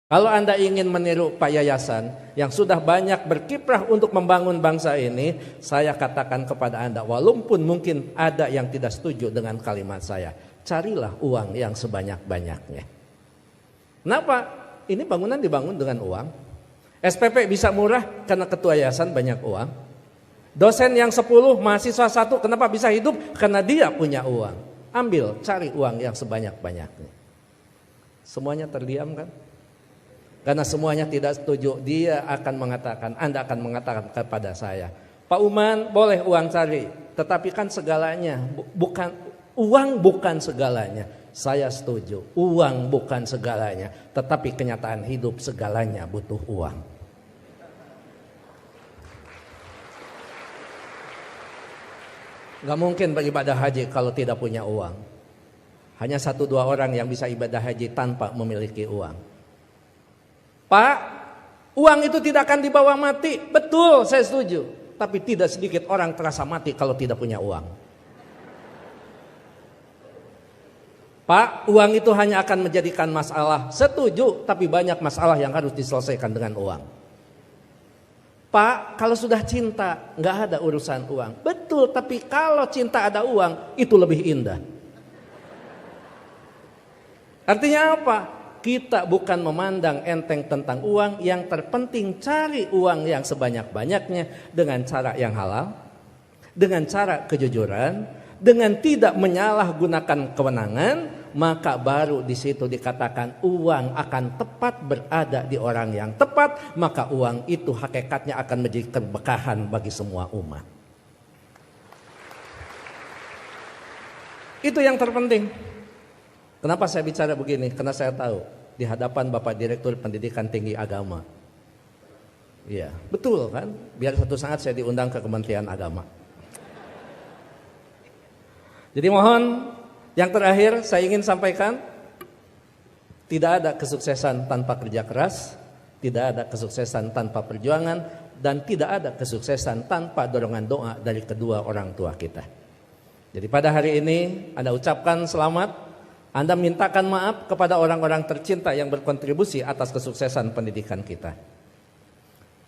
Kalau Anda ingin meniru Pak Yayasan yang sudah banyak berkiprah untuk membangun bangsa ini, saya katakan kepada Anda, walaupun mungkin ada yang tidak setuju dengan kalimat saya, carilah uang yang sebanyak-banyaknya. Kenapa? Ini bangunan dibangun dengan uang. SPP bisa murah karena ketua yayasan banyak uang. Dosen yang 10, mahasiswa 1, kenapa bisa hidup? Karena dia punya uang. Ambil, cari uang yang sebanyak-banyaknya. Semuanya terdiam kan? Karena semuanya tidak setuju, dia akan mengatakan, Anda akan mengatakan kepada saya, Pak Uman boleh uang cari, tetapi kan segalanya, uang bukan segalanya. Saya setuju, uang bukan segalanya, tetapi kenyataan hidup segalanya butuh uang. Gak mungkin beribadah haji kalau tidak punya uang. Hanya 1-2 orang yang bisa ibadah haji tanpa memiliki uang. Pak, uang itu tidak akan dibawa mati. Betul, saya setuju. Tapi tidak sedikit orang terasa mati kalau tidak punya uang. Pak, uang itu hanya akan menjadikan masalah. Setuju, tapi banyak masalah yang harus diselesaikan dengan uang. Pak, kalau sudah cinta, nggak ada urusan uang. Betul, tapi kalau cinta ada uang, itu lebih indah. Artinya apa? Kita bukan memandang enteng tentang uang, yang terpenting cari uang yang sebanyak-banyaknya dengan cara yang halal, dengan cara kejujuran, dengan tidak menyalahgunakan kewenangan, maka baru di situ dikatakan uang akan tepat berada di orang yang tepat, maka uang itu hakikatnya akan menjadi keberkahan bagi semua umat. Itu yang terpenting. Kenapa saya bicara begini? Karena saya tahu di hadapan Bapak Direktur Pendidikan Tinggi Agama. Iya, betul kan? Biar suatu saat saya diundang ke Kementerian Agama. Jadi mohon, yang terakhir saya ingin sampaikan, tidak ada kesuksesan tanpa kerja keras, tidak ada kesuksesan tanpa perjuangan, dan tidak ada kesuksesan tanpa dorongan doa dari kedua orang tua kita. Jadi pada hari ini Anda ucapkan selamat. Anda mintakan maaf kepada orang-orang tercinta yang berkontribusi atas kesuksesan pendidikan kita.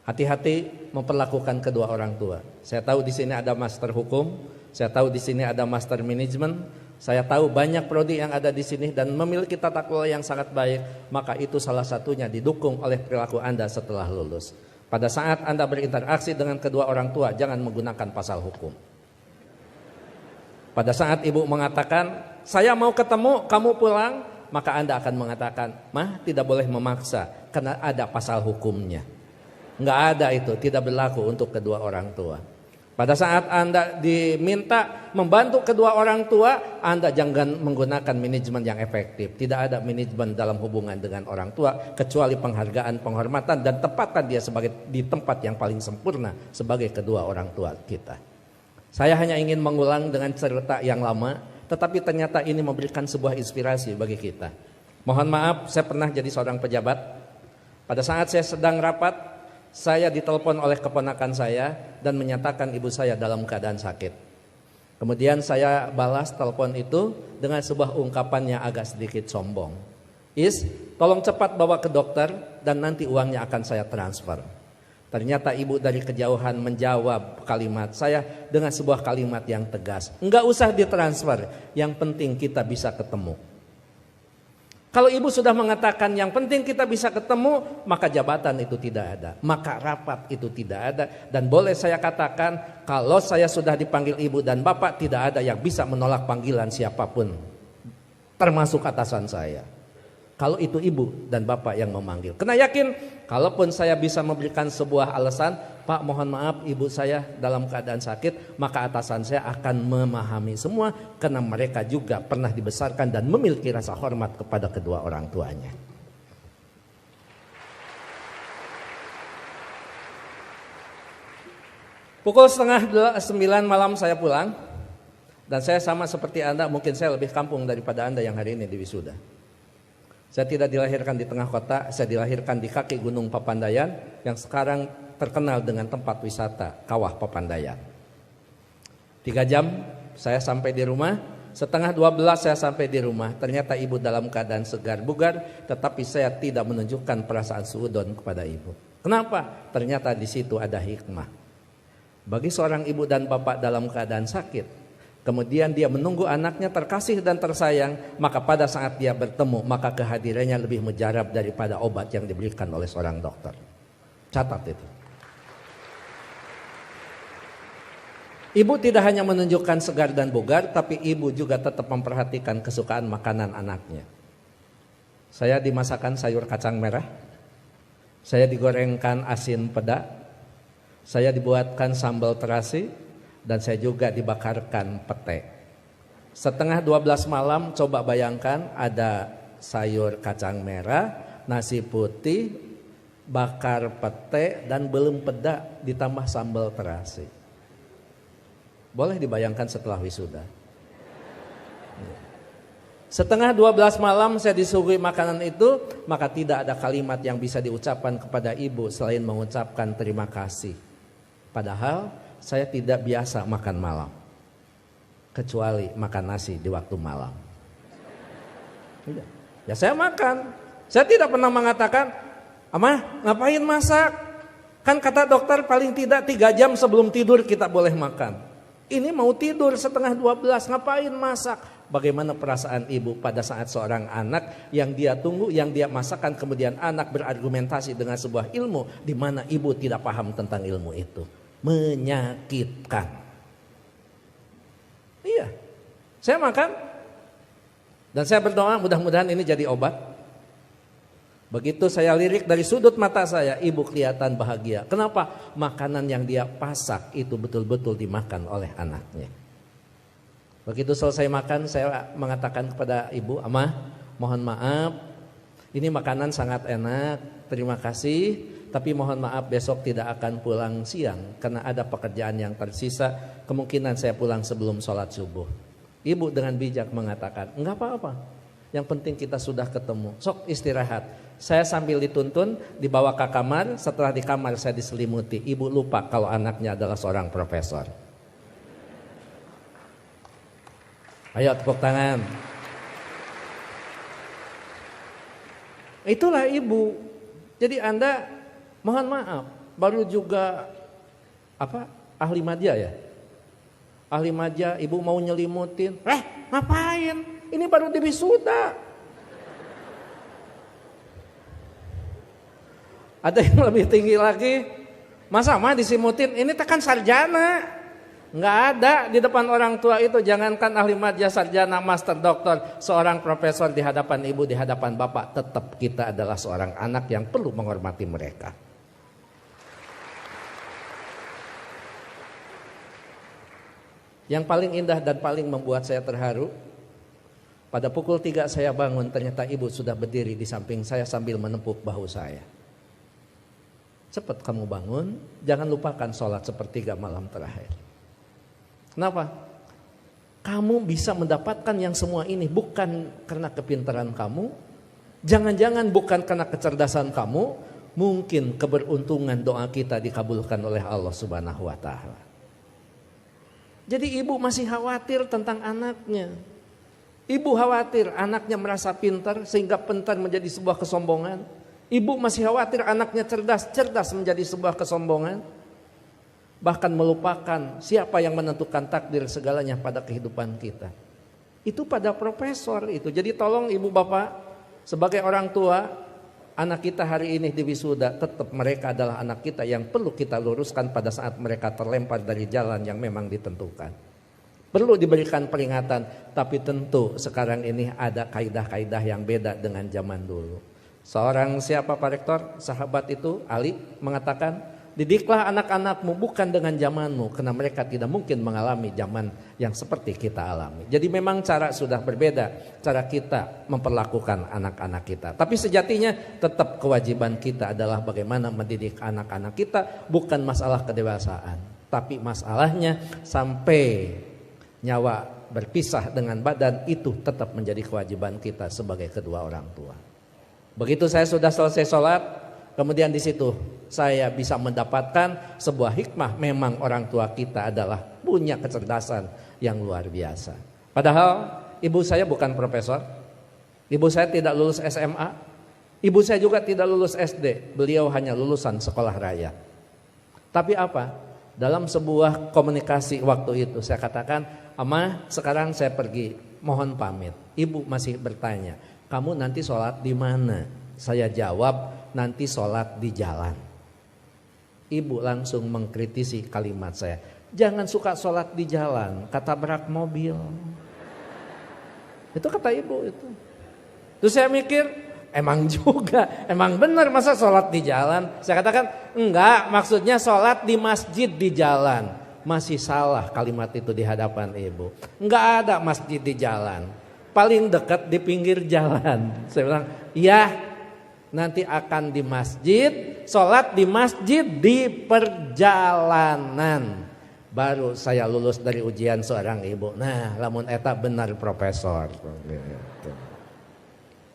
Hati-hati memperlakukan kedua orang tua. Saya tahu di sini ada master hukum, saya tahu di sini ada master manajemen, saya tahu banyak prodi yang ada di sini dan memiliki tata kelola yang sangat baik, maka itu salah satunya didukung oleh perilaku Anda setelah lulus. Pada saat Anda berinteraksi dengan kedua orang tua, jangan menggunakan pasal hukum. Pada saat ibu mengatakan, saya mau ketemu, kamu pulang, maka Anda akan mengatakan, Mah, tidak boleh memaksa, karena ada pasal hukumnya. Enggak ada itu, tidak berlaku untuk kedua orang tua. Pada saat Anda diminta membantu kedua orang tua, Anda jangan menggunakan manajemen yang efektif. Tidak ada manajemen dalam hubungan dengan orang tua, kecuali penghargaan, penghormatan, dan tempatkan dia di tempat yang paling sempurna sebagai kedua orang tua kita. Saya hanya ingin mengulang dengan cerita yang lama, tetapi ternyata ini memberikan sebuah inspirasi bagi kita. Mohon maaf, saya pernah jadi seorang pejabat. Pada saat saya sedang rapat, saya ditelepon oleh keponakan saya dan menyatakan ibu saya dalam keadaan sakit. Kemudian saya balas telepon itu dengan sebuah ungkapan yang agak sedikit sombong. Tolong cepat bawa ke dokter dan nanti uangnya akan saya transfer. Ternyata ibu dari kejauhan menjawab kalimat saya dengan sebuah kalimat yang tegas. Enggak usah ditransfer, yang penting kita bisa ketemu. Kalau ibu sudah mengatakan yang penting kita bisa ketemu, maka jabatan itu tidak ada, maka rapat itu tidak ada. Dan boleh saya katakan, kalau saya sudah dipanggil ibu dan bapak, tidak ada yang bisa menolak panggilan siapapun, termasuk atasan saya. Kalau itu ibu dan bapak yang memanggil. Karena yakin, kalaupun saya bisa memberikan sebuah alasan, Pak mohon maaf ibu saya dalam keadaan sakit, maka atasan saya akan memahami semua. Karena mereka juga pernah dibesarkan dan memiliki rasa hormat kepada kedua orang tuanya. Pukul 8:30 malam saya pulang. Dan saya sama seperti Anda, mungkin saya lebih kampung daripada Anda yang hari ini di wisuda. Saya tidak dilahirkan di tengah kota, saya dilahirkan di kaki Gunung Papandayan yang sekarang terkenal dengan tempat wisata Kawah Papandayan. 3 jam saya sampai di rumah, 11:30 saya sampai di rumah. Ternyata ibu dalam keadaan segar bugar, tetapi saya tidak menunjukkan perasaan suudon kepada ibu. Kenapa? Ternyata di situ ada hikmah. Bagi seorang ibu dan bapak dalam keadaan sakit, kemudian dia menunggu anaknya terkasih dan tersayang, maka pada saat dia bertemu, maka kehadirannya lebih mujarab daripada obat yang diberikan oleh seorang dokter. Catat itu. Ibu tidak hanya menunjukkan segar dan bugar, tapi ibu juga tetap memperhatikan kesukaan makanan anaknya. Saya dimasakkan sayur kacang merah, saya digorengkan asin peda, saya dibuatkan sambal terasi, dan saya juga dibakarkan pete. 11:30 malam, coba bayangkan ada sayur kacang merah, nasi putih, bakar pete, dan belum peda ditambah sambal terasi. Boleh dibayangkan setelah wisuda. 11:30 malam saya disuguhi makanan itu, maka tidak ada kalimat yang bisa diucapkan kepada ibu selain mengucapkan terima kasih. Padahal saya tidak biasa makan malam, kecuali makan nasi di waktu malam. Ya saya makan. Saya tidak pernah mengatakan, "Amah, ngapain masak? Kan kata dokter paling tidak 3 jam sebelum tidur kita boleh makan." Ini mau tidur 11:30, ngapain masak? Bagaimana perasaan ibu pada saat seorang anak yang dia tunggu, yang dia masakan, kemudian anak berargumentasi dengan sebuah ilmu di mana ibu tidak paham tentang ilmu itu. Menyakitkan. Iya, saya makan dan saya berdoa mudah-mudahan ini jadi obat. Begitu saya lirik dari sudut mata saya, ibu kelihatan bahagia. Kenapa? Makanan yang dia pasak itu betul-betul dimakan oleh anaknya. Begitu selesai makan, saya mengatakan kepada ibu, "Amah, mohon maaf, ini makanan sangat enak, terima kasih. Tapi mohon maaf besok tidak akan pulang siang karena ada pekerjaan yang tersisa. Kemungkinan saya pulang sebelum sholat subuh." Ibu dengan bijak mengatakan, "Enggak apa-apa. Yang penting kita sudah ketemu. Sok istirahat." Saya sambil dituntun dibawa ke kamar. Setelah di kamar saya diselimuti. Ibu lupa kalau anaknya adalah seorang profesor. Ayo tepuk tangan. Itulah ibu. Jadi Anda mohon maaf, baru juga ahli madya ya. Ahli madya, ibu mau nyelimutin. Ngapain? Ini baru di wisuda. Ada yang lebih tinggi lagi. Masa mah disimutin? Ini tekan sarjana. Nggak ada di depan orang tua itu. Jangankan ahli madya, sarjana, master, doktor, seorang profesor di hadapan ibu, di hadapan bapak, tetap kita adalah seorang anak yang perlu menghormati mereka. Yang paling indah dan paling membuat saya terharu, pada pukul 3 saya bangun, ternyata ibu sudah berdiri di samping saya sambil menepuk bahu saya. Cepat kamu bangun, jangan lupakan sholat sepertiga malam terakhir. Kenapa? Kamu bisa mendapatkan yang semua ini bukan karena kepintaran kamu, jangan-jangan bukan karena kecerdasan kamu, mungkin keberuntungan doa kita dikabulkan oleh Allah Subhanahu wa Ta'ala. Jadi ibu masih khawatir tentang anaknya. Ibu khawatir anaknya merasa pintar sehingga pintar menjadi sebuah kesombongan. Ibu masih khawatir anaknya cerdas menjadi sebuah kesombongan. Bahkan melupakan siapa yang menentukan takdir segalanya pada kehidupan kita. Itu pada profesor itu. Jadi tolong ibu bapak, sebagai orang tua, anak kita hari ini di wisuda, tetap mereka adalah anak kita yang perlu kita luruskan pada saat mereka terlempar dari jalan yang memang ditentukan. Perlu diberikan peringatan, tapi tentu sekarang ini ada kaidah-kaidah yang beda dengan zaman dulu. Seorang siapa Pak Rektor, sahabat itu, Ali, mengatakan, didiklah anak-anakmu bukan dengan zamanmu, karena mereka tidak mungkin mengalami zaman yang seperti kita alami. Jadi memang cara sudah berbeda, cara kita memperlakukan anak-anak kita. Tapi sejatinya tetap kewajiban kita adalah bagaimana mendidik anak-anak kita, bukan masalah kedewasaan. Tapi masalahnya sampai nyawa berpisah dengan badan, itu tetap menjadi kewajiban kita sebagai kedua orang tua. Begitu saya sudah selesai sholat, kemudian di situ saya bisa mendapatkan sebuah hikmah. Memang orang tua kita adalah punya kecerdasan yang luar biasa. Padahal ibu saya bukan profesor, ibu saya tidak lulus SMA, ibu saya juga tidak lulus SD, beliau hanya lulusan sekolah raya. Tapi apa? Dalam sebuah komunikasi waktu itu saya katakan, "Ama, sekarang saya pergi, mohon pamit." Ibu masih bertanya, "Kamu nanti sholat di mana?" Saya jawab, "Nanti sholat di jalan." Ibu langsung mengkritisi kalimat saya, "Jangan suka sholat di jalan, ketabrak mobil." Itu kata ibu itu. Terus saya mikir, emang juga, emang benar masa sholat di jalan? Saya katakan, enggak, maksudnya sholat di masjid di jalan. Masih salah kalimat itu di hadapan ibu. Enggak ada masjid di jalan, paling dekat di pinggir jalan. Saya bilang, iya, nanti akan di masjid, sholat di masjid di perjalanan. Baru saya lulus dari ujian seorang ibu. Nah, lamun eta benar profesor.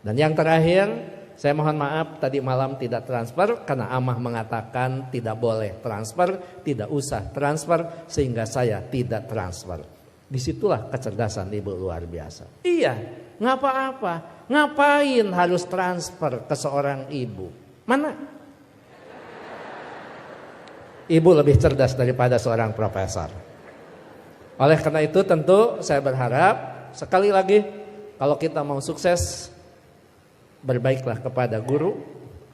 Dan yang terakhir, saya mohon maaf tadi malam tidak transfer karena Amah mengatakan tidak boleh transfer, tidak usah transfer, sehingga saya tidak transfer. Disitulah kecerdasan ibu luar biasa. Iya, nggak apa-apa. Ngapain harus transfer ke seorang ibu? Mana? Ibu lebih cerdas daripada seorang profesor. Oleh karena itu tentu saya berharap sekali lagi, kalau kita mau sukses, berbaiklah kepada guru,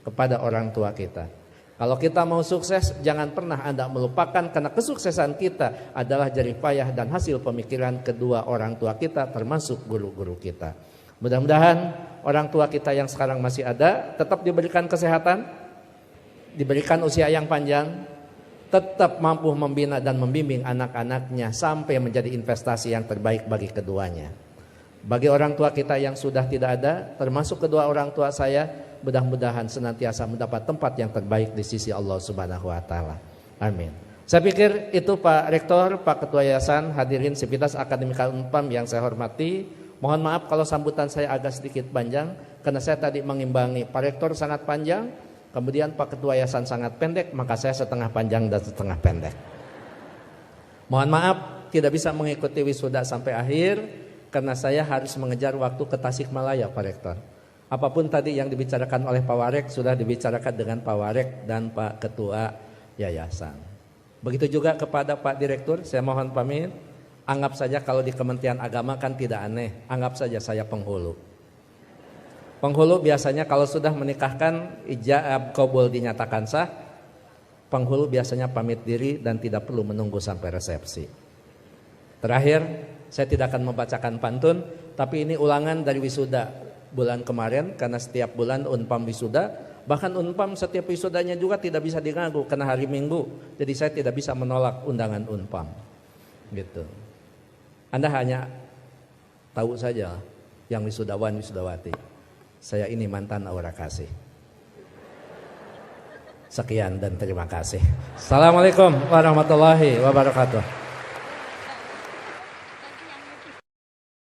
kepada orang tua kita. Kalau kita mau sukses, jangan pernah Anda melupakan karena kesuksesan kita adalah jerih payah dan hasil pemikiran kedua orang tua kita, termasuk guru-guru kita. Mudah-mudahan orang tua kita yang sekarang masih ada tetap diberikan kesehatan, diberikan usia yang panjang, tetap mampu membina dan membimbing anak-anaknya sampai menjadi investasi yang terbaik bagi keduanya. Bagi orang tua kita yang sudah tidak ada, termasuk kedua orang tua saya, mudah-mudahan senantiasa mendapat tempat yang terbaik di sisi Allah Subhanahu wa taala. Amin. Saya pikir itu Pak Rektor, Pak Ketua Yayasan, hadirin Sivitas Akademika Unpam yang saya hormati. Mohon maaf kalau sambutan saya agak sedikit panjang karena saya tadi mengimbangi Pak Rektor sangat panjang, kemudian Pak Ketua Yayasan sangat pendek, maka saya setengah panjang dan setengah pendek. Mohon maaf tidak bisa mengikuti wisuda sampai akhir karena saya harus mengejar waktu ke Tasikmalaya Pak Rektor. Apapun tadi yang dibicarakan oleh Pak Warek sudah dibicarakan dengan Pak Warek dan Pak Ketua Yayasan. Begitu juga kepada Pak Direktur, saya mohon pamit. Anggap saja kalau di Kementerian Agama kan tidak aneh, anggap saja saya penghulu. Penghulu biasanya kalau sudah menikahkan ijab qabul dinyatakan sah, penghulu biasanya pamit diri dan tidak perlu menunggu sampai resepsi. Terakhir, saya tidak akan membacakan pantun, tapi ini ulangan dari wisuda bulan kemarin karena setiap bulan Unpam wisuda, bahkan Unpam setiap wisudanya juga tidak bisa diganggu karena hari Minggu. Jadi saya tidak bisa menolak undangan Unpam. Gitu. Anda hanya tahu saja yang wisudawan wisudawati. Saya ini mantan aura kasih. Sekian dan terima kasih. Assalamualaikum warahmatullahi wabarakatuh.